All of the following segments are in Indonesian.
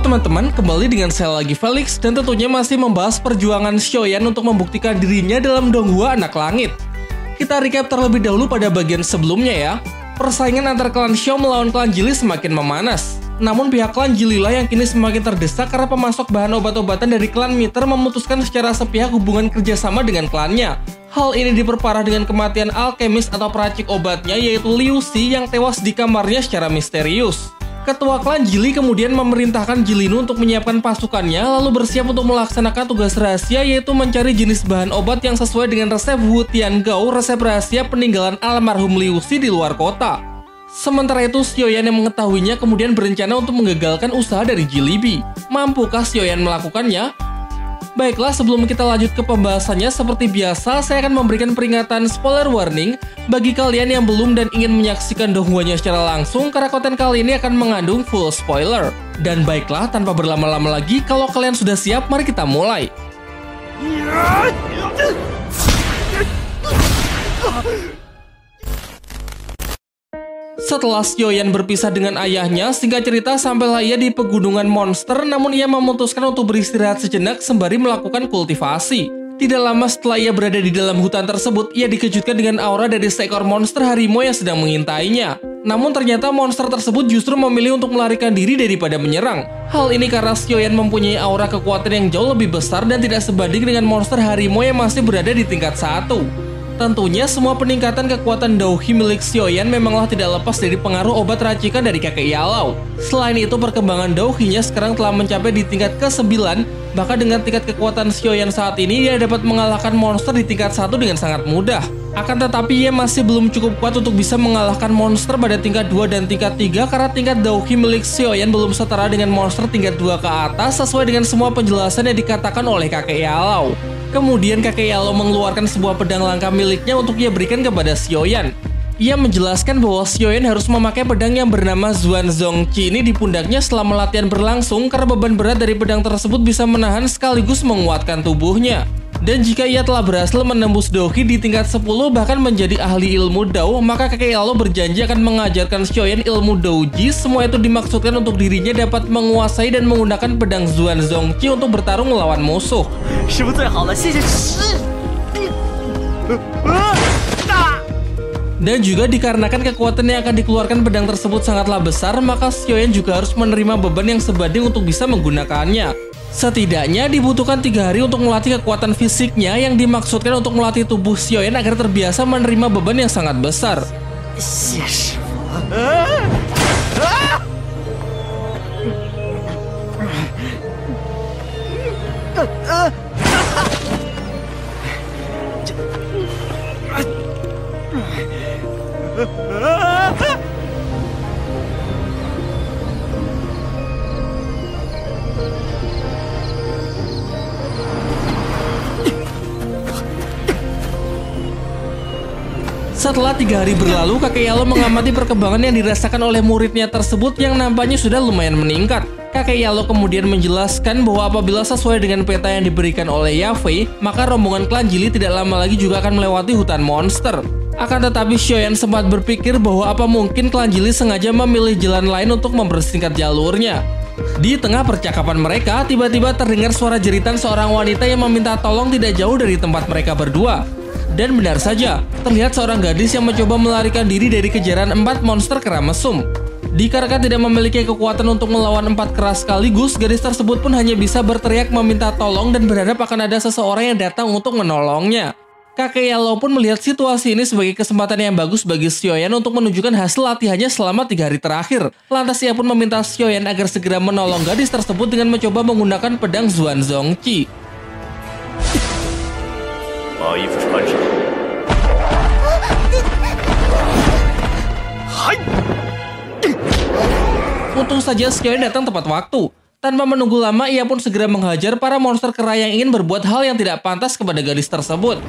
teman-teman, kembali dengan saya lagi Felix dan tentunya masih membahas perjuangan Xiaoyan untuk membuktikan dirinya dalam Donghua Anak Langit. Kita recap terlebih dahulu pada bagian sebelumnya ya. Persaingan antar klan Xiao melawan klan Jili semakin memanas. Namun pihak klan Jili lah yang kini semakin terdesak karena pemasok bahan obat-obatan dari klan Miter memutuskan secara sepihak hubungan kerjasama dengan klannya. Hal ini diperparah dengan kematian alkemis atau peracik obatnya yaitu Liu Xi yang tewas di kamarnya secara misterius. Ketua klan Jili kemudian memerintahkan Jilinu untuk menyiapkan pasukannya lalu bersiap untuk melaksanakan tugas rahasia yaitu mencari jenis bahan obat yang sesuai dengan resep Wu Tiangao, resep rahasia peninggalan almarhum Liu Xi di luar kota. Sementara itu, Xiaoyan yang mengetahuinya kemudian berencana untuk menggagalkan usaha dari Jilibi. Mampukah Xiaoyan melakukannya? Baiklah, sebelum kita lanjut ke pembahasannya, seperti biasa, saya akan memberikan peringatan spoiler warning bagi kalian yang belum dan ingin menyaksikan Donghua-nya secara langsung, karena konten kali ini akan mengandung full spoiler. Dan baiklah, tanpa berlama-lama lagi, kalau kalian sudah siap, mari kita mulai. Setelah Xiaoyan berpisah dengan ayahnya, singkat cerita sampailah ia di pegunungan monster, namun ia memutuskan untuk beristirahat sejenak sembari melakukan kultivasi. Tidak lama setelah ia berada di dalam hutan tersebut, ia dikejutkan dengan aura dari seekor monster harimau yang sedang mengintainya. Namun ternyata monster tersebut justru memilih untuk melarikan diri daripada menyerang. Hal ini karena Xiaoyan mempunyai aura kekuatan yang jauh lebih besar dan tidak sebanding dengan monster harimau yang masih berada di tingkat 1. Tentunya semua peningkatan kekuatan Douhi milik Xiaoyan memanglah tidak lepas dari pengaruh obat racikan dari kakek Yalau. Selain itu, perkembangan Douhi-nya sekarang telah mencapai di tingkat ke-9, bahkan dengan tingkat kekuatan Xiaoyan saat ini, ia dapat mengalahkan monster di tingkat 1 dengan sangat mudah. Akan tetapi, ia masih belum cukup kuat untuk bisa mengalahkan monster pada tingkat 2 dan tingkat 3 karena tingkat Douhi milik Xiaoyan belum setara dengan monster tingkat 2 ke atas sesuai dengan semua penjelasan yang dikatakan oleh kakek Yalau. Kemudian kakek Yalau mengeluarkan sebuah pedang langka miliknya untuk ia berikan kepada Xiaoyan. Ia menjelaskan bahwa Xiaoyan harus memakai pedang yang bernama Zuan Zongqi ini di pundaknya selama latihan berlangsung karena beban berat dari pedang tersebut bisa menahan sekaligus menguatkan tubuhnya. Dan jika ia telah berhasil menembus Douhi di tingkat 10 bahkan menjadi ahli ilmu Dao, maka kakek Yalau berjanji akan mengajarkan Xiaoyan ilmu Douji. Semua itu dimaksudkan untuk dirinya dapat menguasai dan menggunakan pedang Zuan Zongqi untuk bertarung melawan musuh. Dan juga dikarenakan kekuatan yang akan dikeluarkan pedang tersebut sangatlah besar, maka Xiaoyan juga harus menerima beban yang sebanding untuk bisa menggunakannya. Setidaknya dibutuhkan 3 hari untuk melatih kekuatan fisiknya yang dimaksudkan untuk melatih tubuh Xiaoyan agar terbiasa menerima beban yang sangat besar. Setelah 3 hari berlalu, kakek Yalau mengamati perkembangan yang dirasakan oleh muridnya tersebut yang nampaknya sudah lumayan meningkat. Kakek Yalau kemudian menjelaskan bahwa apabila sesuai dengan peta yang diberikan oleh Yafei, maka rombongan klan Jili tidak lama lagi juga akan melewati hutan monster. Akan tetapi Xiaoyan sempat berpikir bahwa apa mungkin klan Jili sengaja memilih jalan lain untuk mempersingkat jalurnya. Di tengah percakapan mereka, tiba-tiba terdengar suara jeritan seorang wanita yang meminta tolong tidak jauh dari tempat mereka berdua. Dan benar saja, terlihat seorang gadis yang mencoba melarikan diri dari kejaran 4 monster kera mesum. Dikarenakan tidak memiliki kekuatan untuk melawan 4 kera sekaligus, gadis tersebut pun hanya bisa berteriak meminta tolong dan berharap akan ada seseorang yang datang untuk menolongnya. Kakek Yalau pun melihat situasi ini sebagai kesempatan yang bagus bagi Xiaoyan untuk menunjukkan hasil latihannya selama 3 hari terakhir. Lantas ia pun meminta Xiaoyan agar segera menolong gadis tersebut dengan mencoba menggunakan pedang Zuan Zongqi. Untung saja Xiaoyan datang tepat waktu. Tanpa menunggu lama, ia pun segera menghajar para monster kera yang ingin berbuat hal yang tidak pantas kepada gadis tersebut.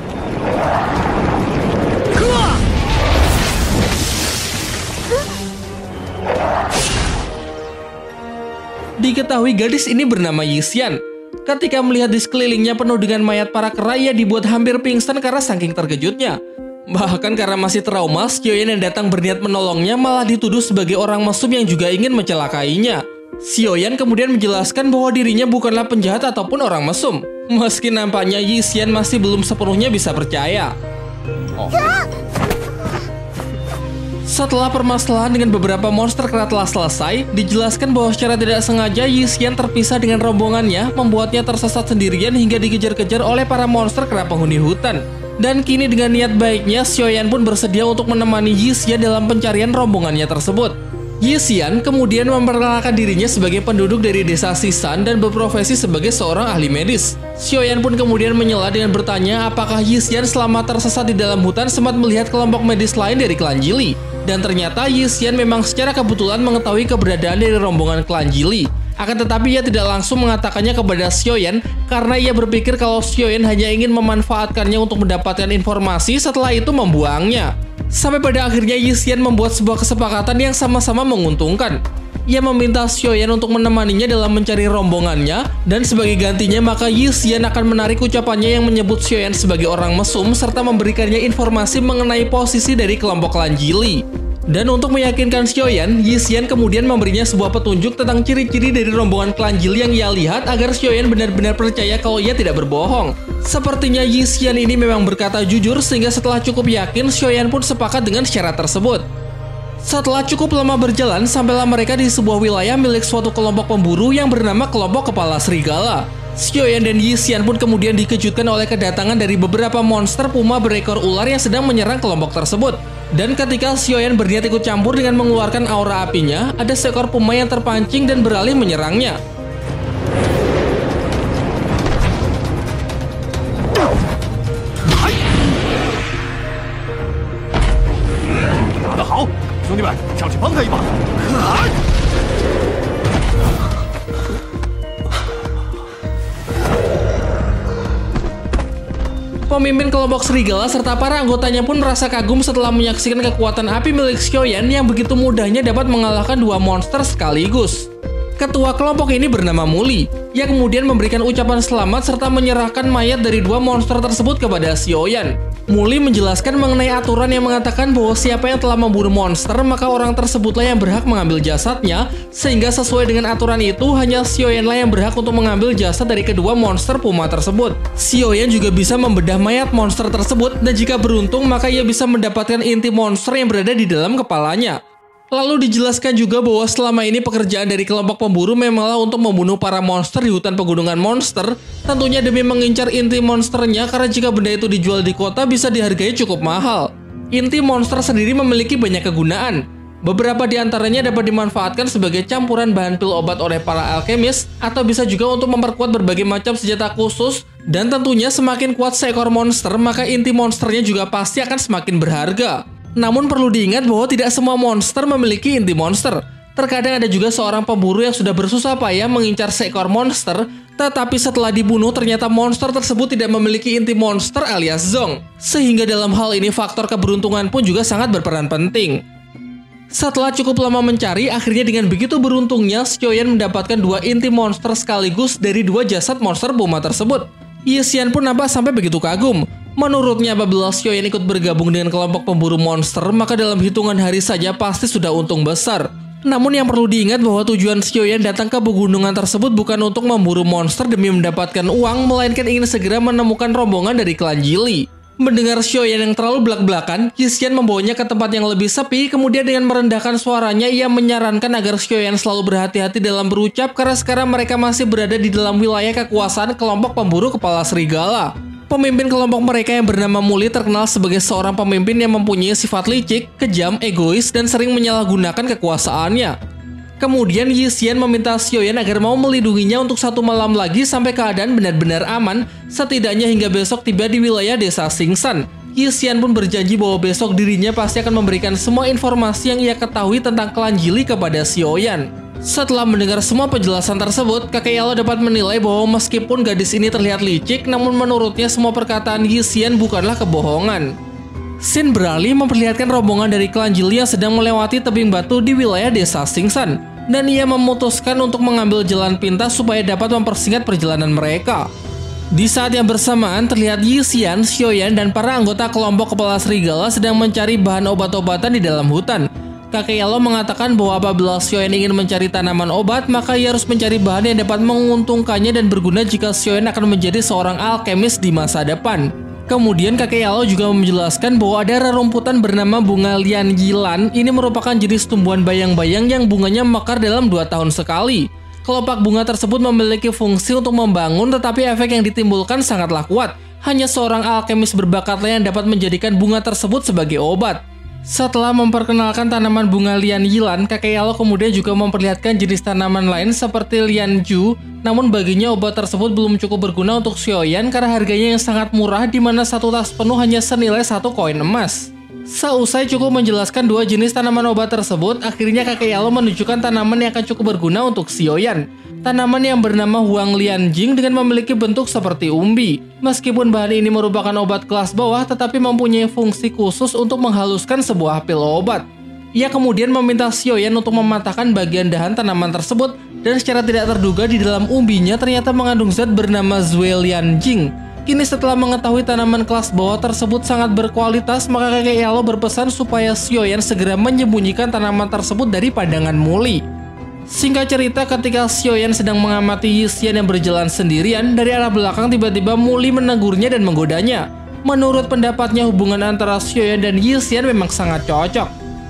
Diketahui gadis ini bernama Yixian. Ketika melihat di sekelilingnya penuh dengan mayat para kera, ia dibuat hampir pingsan karena saking terkejutnya. Bahkan karena masih trauma, Xiaoyan yang datang berniat menolongnya malah dituduh sebagai orang mesum yang juga ingin mencelakainya. Xiaoyan kemudian menjelaskan bahwa dirinya bukanlah penjahat ataupun orang mesum. Meski nampaknya Yi Xian masih belum sepenuhnya bisa percaya. Setelah permasalahan dengan beberapa monster kera telah selesai, dijelaskan bahwa secara tidak sengaja Yi Xian terpisah dengan rombongannya, membuatnya tersesat sendirian hingga dikejar-kejar oleh para monster kera penghuni hutan. Dan kini dengan niat baiknya, Xiaoyan pun bersedia untuk menemani Yi Xian dalam pencarian rombongannya tersebut. Yi Xian kemudian memperkenalkan dirinya sebagai penduduk dari desa Sisan dan berprofesi sebagai seorang ahli medis. Xiaoyan pun kemudian menyela dengan bertanya apakah Yi Xian selama tersesat di dalam hutan sempat melihat kelompok medis lain dari klan Jili. Dan ternyata Yi Xian memang secara kebetulan mengetahui keberadaan dari rombongan klan Jili. Akan tetapi ia tidak langsung mengatakannya kepada Xiaoyan karena ia berpikir kalau Xiaoyan hanya ingin memanfaatkannya untuk mendapatkan informasi, setelah itu membuangnya. Sampai pada akhirnya Yi Xian membuat sebuah kesepakatan yang sama-sama menguntungkan. Ia meminta Xiaoyan untuk menemaninya dalam mencari rombongannya, dan sebagai gantinya maka Yi Xian akan menarik ucapannya yang menyebut Xiaoyan sebagai orang mesum serta memberikannya informasi mengenai posisi dari kelompok klan Jili. Dan untuk meyakinkan Xiaoyan, Yi Xian kemudian memberinya sebuah petunjuk tentang ciri-ciri dari rombongan klan Jili yang ia lihat agar Xiaoyan benar-benar percaya kalau ia tidak berbohong. Sepertinya Yi Xian ini memang berkata jujur sehingga setelah cukup yakin, Xiaoyan pun sepakat dengan syarat tersebut. Setelah cukup lama berjalan, sampailah mereka di sebuah wilayah milik suatu kelompok pemburu yang bernama kelompok kepala serigala. Xiaoyan dan Yi Xian pun kemudian dikejutkan oleh kedatangan dari beberapa monster puma berekor ular yang sedang menyerang kelompok tersebut. Dan ketika Xiaoyan berniat ikut campur dengan mengeluarkan aura apinya, ada seekor puma yang terpancing dan beralih menyerangnya. Pemimpin kelompok serigala serta para anggotanya pun merasa kagum setelah menyaksikan kekuatan api milik Xiaoyan yang begitu mudahnya dapat mengalahkan dua monster sekaligus. Ketua kelompok ini bernama Muli, yang kemudian memberikan ucapan selamat serta menyerahkan mayat dari dua monster tersebut kepada Xiaoyan. Muli menjelaskan mengenai aturan yang mengatakan bahwa siapa yang telah membunuh monster, maka orang tersebutlah yang berhak mengambil jasadnya, sehingga sesuai dengan aturan itu, hanya Xiaoyanlah yang berhak untuk mengambil jasad dari kedua monster puma tersebut. Xiaoyan juga bisa membedah mayat monster tersebut, dan jika beruntung, maka ia bisa mendapatkan inti monster yang berada di dalam kepalanya. Lalu dijelaskan juga bahwa selama ini pekerjaan dari kelompok pemburu memanglah untuk membunuh para monster di hutan pegunungan monster, tentunya demi mengincar inti monsternya karena jika benda itu dijual di kota bisa dihargai cukup mahal. Inti monster sendiri memiliki banyak kegunaan. Beberapa di antaranya dapat dimanfaatkan sebagai campuran bahan pil obat oleh para alkemis, atau bisa juga untuk memperkuat berbagai macam senjata khusus, dan tentunya semakin kuat seekor monster, maka inti monsternya juga pasti akan semakin berharga. Namun perlu diingat bahwa tidak semua monster memiliki inti monster. Terkadang ada juga seorang pemburu yang sudah bersusah payah mengincar seekor monster, tetapi setelah dibunuh ternyata monster tersebut tidak memiliki inti monster alias Zong. Sehingga dalam hal ini faktor keberuntungan pun juga sangat berperan penting. Setelah cukup lama mencari, akhirnya dengan begitu beruntungnya Xiaoyan mendapatkan dua inti monster sekaligus dari dua jasad monster puma tersebut. Yi Xian pun nampak sampai begitu kagum. Menurutnya apabila Xiaoyan ikut bergabung dengan kelompok pemburu monster, maka dalam hitungan hari saja pasti sudah untung besar. Namun yang perlu diingat bahwa tujuan Xiaoyan datang ke pegunungan tersebut bukan untuk memburu monster demi mendapatkan uang, melainkan ingin segera menemukan rombongan dari klan Jili. Mendengar Xiaoyan yang terlalu belak-belakan, Yi Xian membawanya ke tempat yang lebih sepi, kemudian dengan merendahkan suaranya ia menyarankan agar Xiaoyan selalu berhati-hati dalam berucap karena sekarang mereka masih berada di dalam wilayah kekuasaan kelompok pemburu kepala serigala. Pemimpin kelompok mereka yang bernama Muli terkenal sebagai seorang pemimpin yang mempunyai sifat licik, kejam, egois, dan sering menyalahgunakan kekuasaannya. Kemudian Yi Xian meminta Xiaoyan agar mau melindunginya untuk 1 malam lagi sampai keadaan benar-benar aman, setidaknya hingga besok tiba di wilayah desa Singsan. Yi Xian pun berjanji bahwa besok dirinya pasti akan memberikan semua informasi yang ia ketahui tentang klan Jili kepada Xiaoyan. Setelah mendengar semua penjelasan tersebut, kakek Yalo dapat menilai bahwa meskipun gadis ini terlihat licik, namun menurutnya semua perkataan Yi Xian bukanlah kebohongan. Scene beralih memperlihatkan rombongan dari klan Jili yang sedang melewati tebing batu di wilayah desa Singsan, dan ia memutuskan untuk mengambil jalan pintas supaya dapat mempersingkat perjalanan mereka. Di saat yang bersamaan, terlihat Yi Xian, Xiaoyan, dan para anggota kelompok kepala serigala sedang mencari bahan obat-obatan di dalam hutan. Kakek Yellow mengatakan bahwa apabila Xiaoyan ingin mencari tanaman obat, maka ia harus mencari bahan yang dapat menguntungkannya dan berguna jika Xiaoyan akan menjadi seorang alkemis di masa depan. Kemudian Kakek Yellow juga menjelaskan bahwa ada rerumputan bernama bunga Lian Yilan. Ini merupakan jenis tumbuhan bayang-bayang yang bunganya mekar dalam 2 tahun sekali. Kelopak bunga tersebut memiliki fungsi untuk membangun, tetapi efek yang ditimbulkan sangatlah kuat. Hanya seorang alkemis berbakatlah yang dapat menjadikan bunga tersebut sebagai obat. Setelah memperkenalkan tanaman bunga Lian Yilan, Kakek Yellow kemudian juga memperlihatkan jenis tanaman lain seperti Lian Ju. Namun baginya obat tersebut belum cukup berguna untuk Xiaoyan karena harganya yang sangat murah, di mana satu tas penuh hanya senilai 1 koin emas. Seusai cukup menjelaskan 2 jenis tanaman obat tersebut, akhirnya Kakek Yellow menunjukkan tanaman yang akan cukup berguna untuk Xiaoyan. Tanaman yang bernama Huang Lian Jing dengan memiliki bentuk seperti umbi. Meskipun bahan ini merupakan obat kelas bawah, tetapi mempunyai fungsi khusus untuk menghaluskan sebuah pil obat. Ia kemudian meminta Xiaoyan untuk mematahkan bagian dahan tanaman tersebut, dan secara tidak terduga di dalam umbinya ternyata mengandung zat bernama Zui Lian Jing. Kini setelah mengetahui tanaman kelas bawah tersebut sangat berkualitas, maka Kakek Yellow berpesan supaya Xiaoyan segera menyembunyikan tanaman tersebut dari pandangan Muli. Singkat cerita, ketika Xiaoyan sedang mengamati Yi Xian yang berjalan sendirian, dari arah belakang tiba-tiba Muli menegurnya dan menggodanya. Menurut pendapatnya, hubungan antara Xiaoyan dan Yi Xian memang sangat cocok.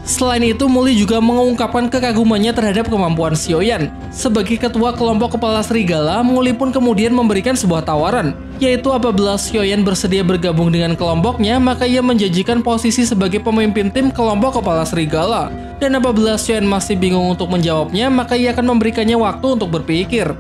Selain itu, Muli juga mengungkapkan kekagumannya terhadap kemampuan Xiaoyan. Sebagai ketua kelompok kepala serigala, Muli pun kemudian memberikan sebuah tawaran, yaitu apabila Xiaoyan bersedia bergabung dengan kelompoknya, maka ia menjanjikan posisi sebagai pemimpin tim kelompok kepala serigala. Dan apabila Xiaoyan masih bingung untuk menjawabnya, maka ia akan memberikannya waktu untuk berpikir.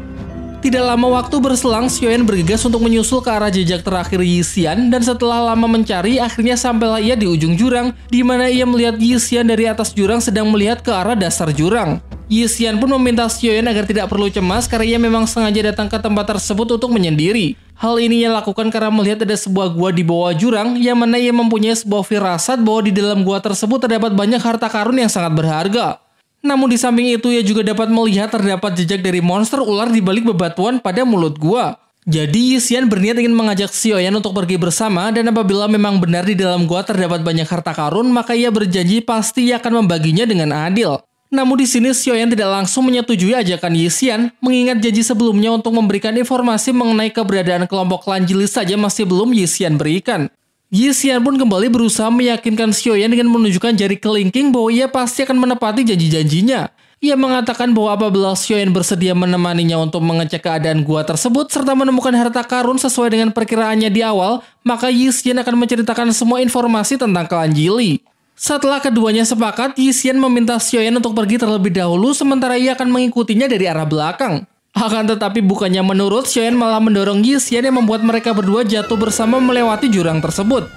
Tidak lama waktu berselang, Xiaoyan bergegas untuk menyusul ke arah jejak terakhir Yi Xian, dan setelah lama mencari, akhirnya sampailah ia di ujung jurang, di mana ia melihat Yi Xian dari atas jurang sedang melihat ke arah dasar jurang. Yi Xian pun meminta Xiaoyan agar tidak perlu cemas karena ia memang sengaja datang ke tempat tersebut untuk menyendiri. Hal ini ia lakukan karena melihat ada sebuah gua di bawah jurang, yang mana ia mempunyai sebuah firasat bahwa di dalam gua tersebut terdapat banyak harta karun yang sangat berharga. Namun di samping itu ia juga dapat melihat terdapat jejak dari monster ular di balik bebatuan pada mulut gua. Jadi Yi Xian berniat ingin mengajak Xiaoyan untuk pergi bersama, dan apabila memang benar di dalam gua terdapat banyak harta karun, maka ia berjanji pasti ia akan membaginya dengan adil. Namun di sini Xiaoyan tidak langsung menyetujui ajakan Yi Xian, mengingat janji sebelumnya untuk memberikan informasi mengenai keberadaan kelompok klan Jili saja masih belum Yi Xian berikan. Yi Xian pun kembali berusaha meyakinkan Xiaoyan dengan menunjukkan jari kelingking bahwa ia pasti akan menepati janji-janjinya. Ia mengatakan bahwa apabila Xiaoyan bersedia menemaninya untuk mengecek keadaan gua tersebut serta menemukan harta karun sesuai dengan perkiraannya di awal, maka Yi Xian akan menceritakan semua informasi tentang klan Jili. Setelah keduanya sepakat, Yi Xian meminta Xiaoyan untuk pergi terlebih dahulu sementara ia akan mengikutinya dari arah belakang. Akan tetapi bukannya menurut, Xiaoyan malah mendorong Yi Xian yang membuat mereka berdua jatuh bersama melewati jurang tersebut.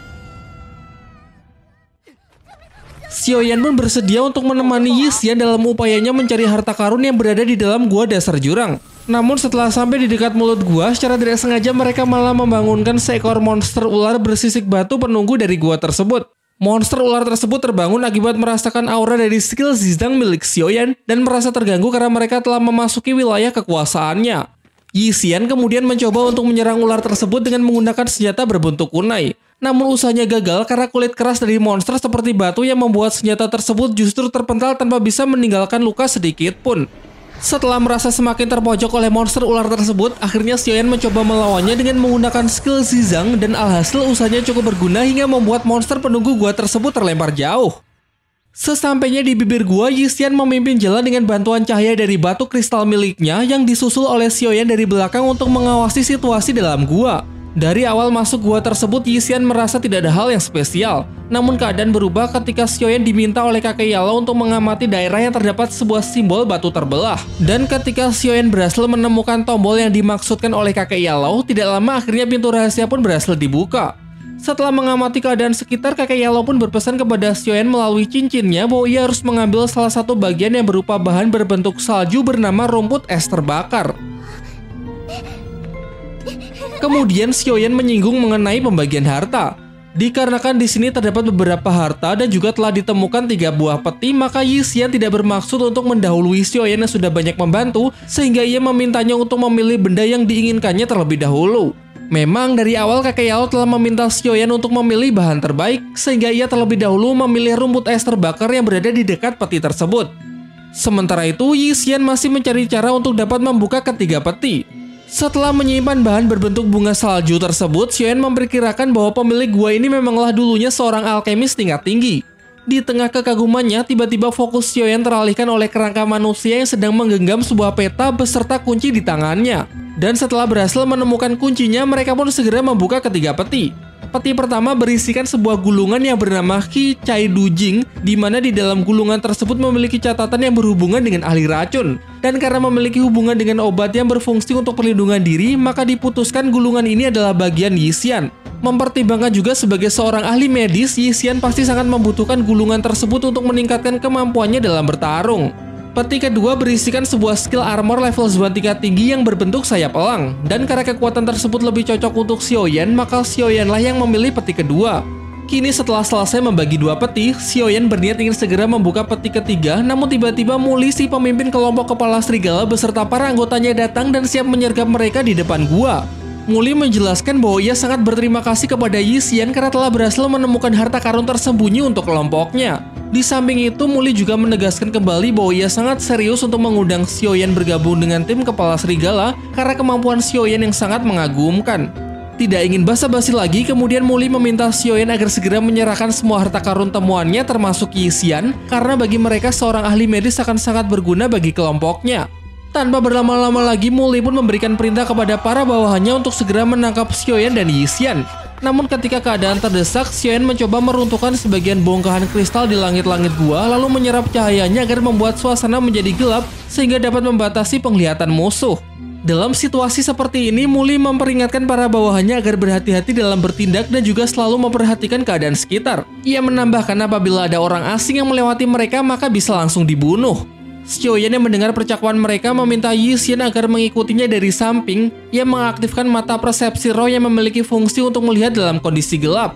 Xiaoyan pun bersedia untuk menemani Yi Xian dalam upayanya mencari harta karun yang berada di dalam gua dasar jurang. Namun setelah sampai di dekat mulut gua, secara tidak sengaja mereka malah membangunkan seekor monster ular bersisik batu penunggu dari gua tersebut. Monster ular tersebut terbangun akibat merasakan aura dari skill Zizang milik Xiaoyan dan merasa terganggu karena mereka telah memasuki wilayah kekuasaannya. Yi Xian kemudian mencoba untuk menyerang ular tersebut dengan menggunakan senjata berbentuk kunai. Namun usahanya gagal karena kulit keras dari monster seperti batu yang membuat senjata tersebut justru terpental tanpa bisa meninggalkan luka sedikit pun. Setelah merasa semakin terpojok oleh monster ular tersebut, akhirnya Xiaoyan mencoba melawannya dengan menggunakan skill Zizang dan alhasil usahanya cukup berguna hingga membuat monster penunggu gua tersebut terlempar jauh. Sesampainya di bibir gua, Yi Xian memimpin jalan dengan bantuan cahaya dari batu kristal miliknya yang disusul oleh Xiaoyan dari belakang untuk mengawasi situasi dalam gua. Dari awal masuk gua tersebut, Yi Xian merasa tidak ada hal yang spesial. Namun keadaan berubah ketika Xiaoyan diminta oleh Kakek Yellow untuk mengamati daerah yang terdapat sebuah simbol batu terbelah. Dan ketika Xiaoyan berhasil menemukan tombol yang dimaksudkan oleh Kakek Yellow, tidak lama akhirnya pintu rahasia pun berhasil dibuka. Setelah mengamati keadaan sekitar, Kakek Yellow pun berpesan kepada Xiaoyan melalui cincinnya bahwa ia harus mengambil salah satu bagian yang berupa bahan berbentuk salju bernama rumput es terbakar. Kemudian Xiaoyan menyinggung mengenai pembagian harta. Dikarenakan di sini terdapat beberapa harta dan juga telah ditemukan 3 buah peti, maka Yi Xian tidak bermaksud untuk mendahului Xiaoyan yang sudah banyak membantu, sehingga ia memintanya untuk memilih benda yang diinginkannya terlebih dahulu. Memang dari awal kakek Yao telah meminta Xiaoyan untuk memilih bahan terbaik, sehingga ia terlebih dahulu memilih rumput es terbakar yang berada di dekat peti tersebut. Sementara itu, Yixian masih mencari cara untuk dapat membuka ketiga peti. Setelah menyimpan bahan berbentuk bunga salju tersebut, Xiaoyan memperkirakan bahwa pemilik gua ini memanglah dulunya seorang alkemis tingkat tinggi. Di tengah kekagumannya, tiba-tiba fokus Xiaoyan teralihkan oleh kerangka manusia yang sedang menggenggam sebuah peta beserta kunci di tangannya. Dan setelah berhasil menemukan kuncinya, mereka pun segera membuka ketiga peti. Peti pertama berisikan sebuah gulungan yang bernama Qi Cai Du Jing, di mana di dalam gulungan tersebut memiliki catatan yang berhubungan dengan ahli racun. Dan karena memiliki hubungan dengan obat yang berfungsi untuk perlindungan diri, maka diputuskan gulungan ini adalah bagian Yixian. Mempertimbangkan juga sebagai seorang ahli medis, Yixian pasti sangat membutuhkan gulungan tersebut untuk meningkatkan kemampuannya dalam bertarung. Peti kedua berisikan sebuah skill armor level Zuan tingkat tinggi yang berbentuk sayap elang. Dan karena kekuatan tersebut lebih cocok untuk Xiaoyan, maka Xiaoyan lah yang memilih peti kedua. Kini setelah selesai membagi dua peti, Xiaoyan berniat ingin segera membuka peti ketiga, namun tiba-tiba Muli, si pemimpin kelompok kepala serigala beserta para anggotanya datang dan siap menyergap mereka di depan gua. Muli menjelaskan bahwa ia sangat berterima kasih kepada Yixian karena telah berhasil menemukan harta karun tersembunyi untuk kelompoknya. Di samping itu, Muli juga menegaskan kembali bahwa ia sangat serius untuk mengundang Xiaoyan bergabung dengan tim kepala serigala karena kemampuan Xiaoyan yang sangat mengagumkan. Tidak ingin basa-basi lagi, kemudian Muli meminta Xiaoyan agar segera menyerahkan semua harta karun temuannya termasuk Yixian, karena bagi mereka seorang ahli medis akan sangat berguna bagi kelompoknya. Tanpa berlama-lama lagi, Muli pun memberikan perintah kepada para bawahannya untuk segera menangkap Xiaoyan dan Yixian. Namun ketika keadaan terdesak, Xiaoyan mencoba meruntuhkan sebagian bongkahan kristal di langit-langit gua, lalu menyerap cahayanya agar membuat suasana menjadi gelap sehingga dapat membatasi penglihatan musuh. Dalam situasi seperti ini, Muli memperingatkan para bawahannya agar berhati-hati dalam bertindak dan juga selalu memperhatikan keadaan sekitar. Ia menambahkan apabila ada orang asing yang melewati mereka, maka bisa langsung dibunuh. Xiaoyan yang mendengar percakapan mereka meminta Yixian agar mengikutinya dari samping. Ia mengaktifkan mata persepsi roh yang memiliki fungsi untuk melihat dalam kondisi gelap.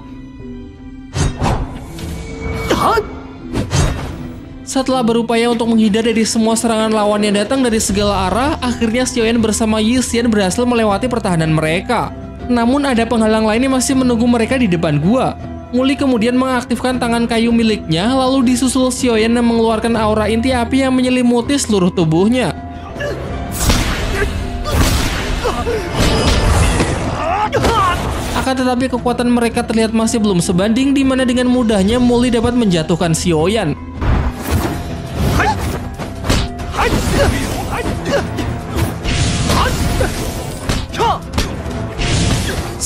Setelah berupaya untuk menghindar dari semua serangan lawan yang datang dari segala arah, akhirnya Xiaoyan bersama Yixian berhasil melewati pertahanan mereka. Namun ada penghalang lain yang masih menunggu mereka di depan gua. Muli kemudian mengaktifkan tangan kayu miliknya, lalu disusul Xiaoyan yang mengeluarkan aura inti api yang menyelimuti seluruh tubuhnya. Akan tetapi kekuatan mereka terlihat masih belum sebanding, di mana dengan mudahnya Muli dapat menjatuhkan Xiaoyan.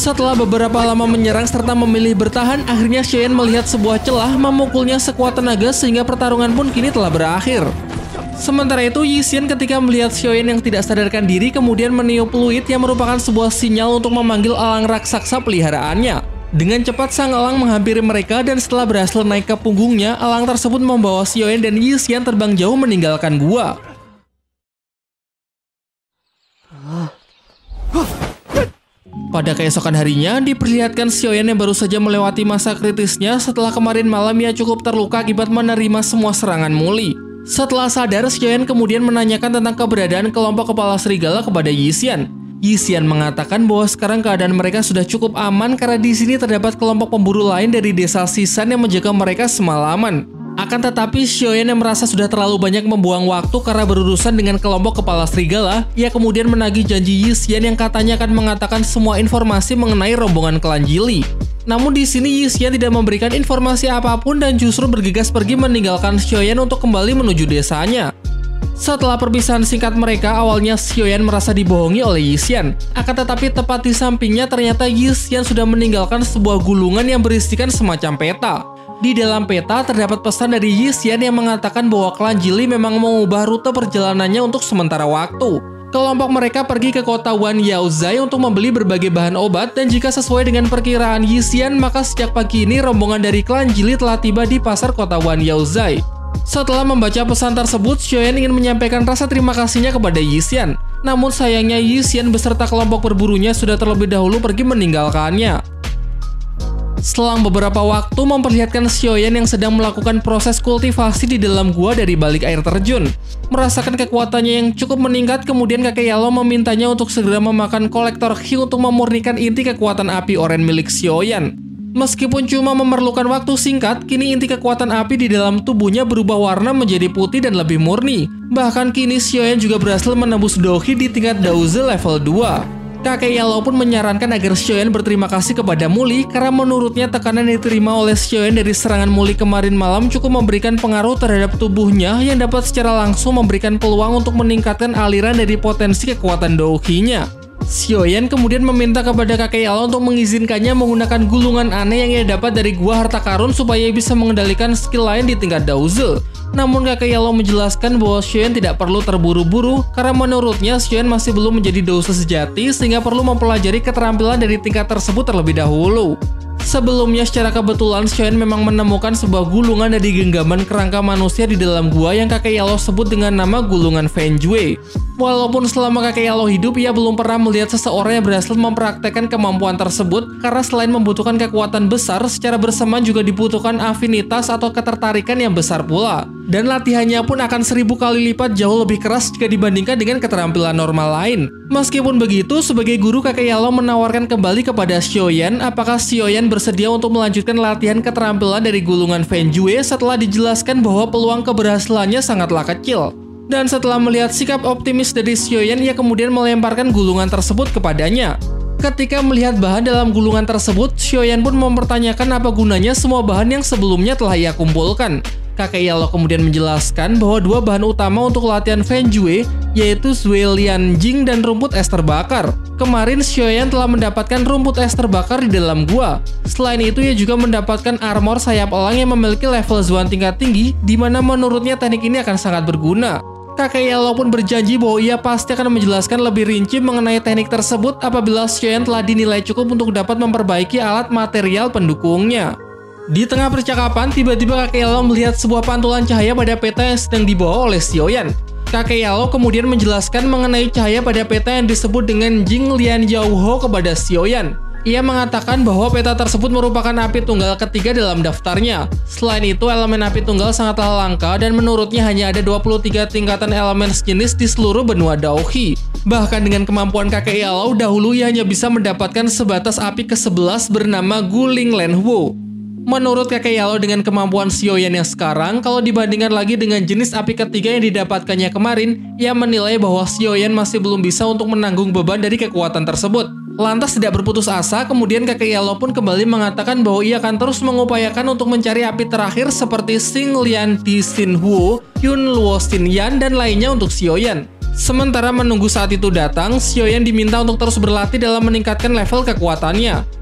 Setelah beberapa lama menyerang serta memilih bertahan, akhirnya Xiaoyan melihat sebuah celah, memukulnya sekuat tenaga sehingga pertarungan pun kini telah berakhir. Sementara itu, Yixian ketika melihat Xiaoyan yang tidak sadarkan diri kemudian meniup fluid yang merupakan sebuah sinyal untuk memanggil elang raksasa peliharaannya. Dengan cepat sang elang menghampiri mereka dan setelah berhasil naik ke punggungnya, elang tersebut membawa Xiaoyan dan Yixian terbang jauh meninggalkan gua. Pada keesokan harinya, diperlihatkan Xiaoyan yang baru saja melewati masa kritisnya setelah kemarin malam ia cukup terluka akibat menerima semua serangan Muli. Setelah sadar, Xiaoyan kemudian menanyakan tentang keberadaan kelompok kepala serigala kepada Yixian. Yixian mengatakan bahwa sekarang keadaan mereka sudah cukup aman karena di sini terdapat kelompok pemburu lain dari desa Sisan yang menjaga mereka semalaman. Akan tetapi, Xiaoyan yang merasa sudah terlalu banyak membuang waktu karena berurusan dengan kelompok kepala serigala, ia kemudian menagih janji Yixian yang katanya akan mengatakan semua informasi mengenai rombongan klan Jili. Namun di sini Yixian tidak memberikan informasi apapun dan justru bergegas pergi meninggalkan Xiaoyan untuk kembali menuju desanya. Setelah perpisahan singkat mereka, awalnya Xiaoyan merasa dibohongi oleh Yixian. Akan tetapi tepat di sampingnya ternyata Yixian sudah meninggalkan sebuah gulungan yang berisikan semacam peta. Di dalam peta terdapat pesan dari Yixian yang mengatakan bahwa klan Jili memang mengubah rute perjalanannya untuk sementara waktu. Kelompok mereka pergi ke kota Wan Yaozai untuk membeli berbagai bahan obat dan jika sesuai dengan perkiraan Yixian, maka sejak pagi ini rombongan dari klan Jili telah tiba di pasar kota Wan Yaozai. Setelah membaca pesan tersebut, Xiaoyan ingin menyampaikan rasa terima kasihnya kepada Yixian. Namun sayangnya Yixian beserta kelompok berburunya sudah terlebih dahulu pergi meninggalkannya. Selang beberapa waktu memperlihatkan Xiaoyan yang sedang melakukan proses kultivasi di dalam gua dari balik air terjun. Merasakan kekuatannya yang cukup meningkat, kemudian kakek Yalo memintanya untuk segera memakan kolektor Qi untuk memurnikan inti kekuatan api oren milik Xiaoyan. Meskipun cuma memerlukan waktu singkat, kini inti kekuatan api di dalam tubuhnya berubah warna menjadi putih dan lebih murni. Bahkan kini Xiaoyan juga berhasil menembus Douqi di tingkat Daozi level 2. Kakek Yalo pun menyarankan agar Xiaoyan berterima kasih kepada Muli karena menurutnya tekanan yang diterima oleh Xiaoyan dari serangan Muli kemarin malam cukup memberikan pengaruh terhadap tubuhnya yang dapat secara langsung memberikan peluang untuk meningkatkan aliran dari potensi kekuatan Douqi-nya. Xiaoyan kemudian meminta kepada kakek Yalo untuk mengizinkannya menggunakan gulungan aneh yang ia dapat dari gua harta karun supaya ia bisa mengendalikan skill lain di tingkat Daozi. Namun kakek Yalo menjelaskan bahwa Xiaoyan tidak perlu terburu-buru karena menurutnya Xiaoyan masih belum menjadi Daozi sejati sehingga perlu mempelajari keterampilan dari tingkat tersebut terlebih dahulu. Sebelumnya secara kebetulan Xiaoyan memang menemukan sebuah gulungan dari genggaman kerangka manusia di dalam gua yang kakek Yalo sebut dengan nama gulungan Fenjue. Walaupun selama kakek Yalo hidup ia belum pernah melihat seseorang yang berhasil mempraktekkan kemampuan tersebut karena selain membutuhkan kekuatan besar, secara bersamaan juga dibutuhkan afinitas atau ketertarikan yang besar pula. Dan latihannya pun akan 1000 kali lipat jauh lebih keras jika dibandingkan dengan keterampilan normal lain. Meskipun begitu, sebagai guru kakek Yalo menawarkan kembali kepada Xiaoyan apakah Xiaoyan bersedia untuk melanjutkan latihan keterampilan dari gulungan Fenjue setelah dijelaskan bahwa peluang keberhasilannya sangatlah kecil. Dan setelah melihat sikap optimis dari Xiaoyan, ia kemudian melemparkan gulungan tersebut kepadanya. Ketika melihat bahan dalam gulungan tersebut, Xiaoyan pun mempertanyakan apa gunanya semua bahan yang sebelumnya telah ia kumpulkan. Kakek Yalo kemudian menjelaskan bahwa dua bahan utama untuk latihan Fenjue yaitu Zuelian Jing dan rumput es terbakar. Kemarin Xiaoyan telah mendapatkan rumput es terbakar di dalam gua. Selain itu ia juga mendapatkan armor sayap elang yang memiliki level Zuan tingkat tinggi, di mana menurutnya teknik ini akan sangat berguna. Kakek Yalo pun berjanji bahwa ia pasti akan menjelaskan lebih rinci mengenai teknik tersebut apabila Xiaoyan telah dinilai cukup untuk dapat memperbaiki alat material pendukungnya. Di tengah percakapan, tiba-tiba kakek Yalo melihat sebuah pantulan cahaya pada peta yang sedang dibawa oleh Xiaoyan. Kakek Yalo kemudian menjelaskan mengenai cahaya pada peta yang disebut dengan Jing Lian Jiaoho kepada Xiaoyan. Ia mengatakan bahwa peta tersebut merupakan api tunggal ketiga dalam daftarnya. Selain itu, elemen api tunggal sangatlah langka dan menurutnya hanya ada 23 tingkatan elemen sejenis di seluruh benua Douqi. Bahkan dengan kemampuan kakek Yalo, dahulu ia hanya bisa mendapatkan sebatas api ke-11 bernama Guling Lenhuo. Menurut kakek Yalo, dengan kemampuan Xiaoyan yang sekarang, kalau dibandingkan lagi dengan jenis api ketiga yang didapatkannya kemarin, ia menilai bahwa Xiaoyan masih belum bisa untuk menanggung beban dari kekuatan tersebut. Lantas tidak berputus asa, kemudian kakek Yalo pun kembali mengatakan bahwa ia akan terus mengupayakan untuk mencari api terakhir seperti Xing Lian Di Xin Huo, Yun Luo Xin Yan, dan lainnya untuk Xiaoyan. Sementara menunggu saat itu datang, Xiaoyan diminta untuk terus berlatih dalam meningkatkan level kekuatannya.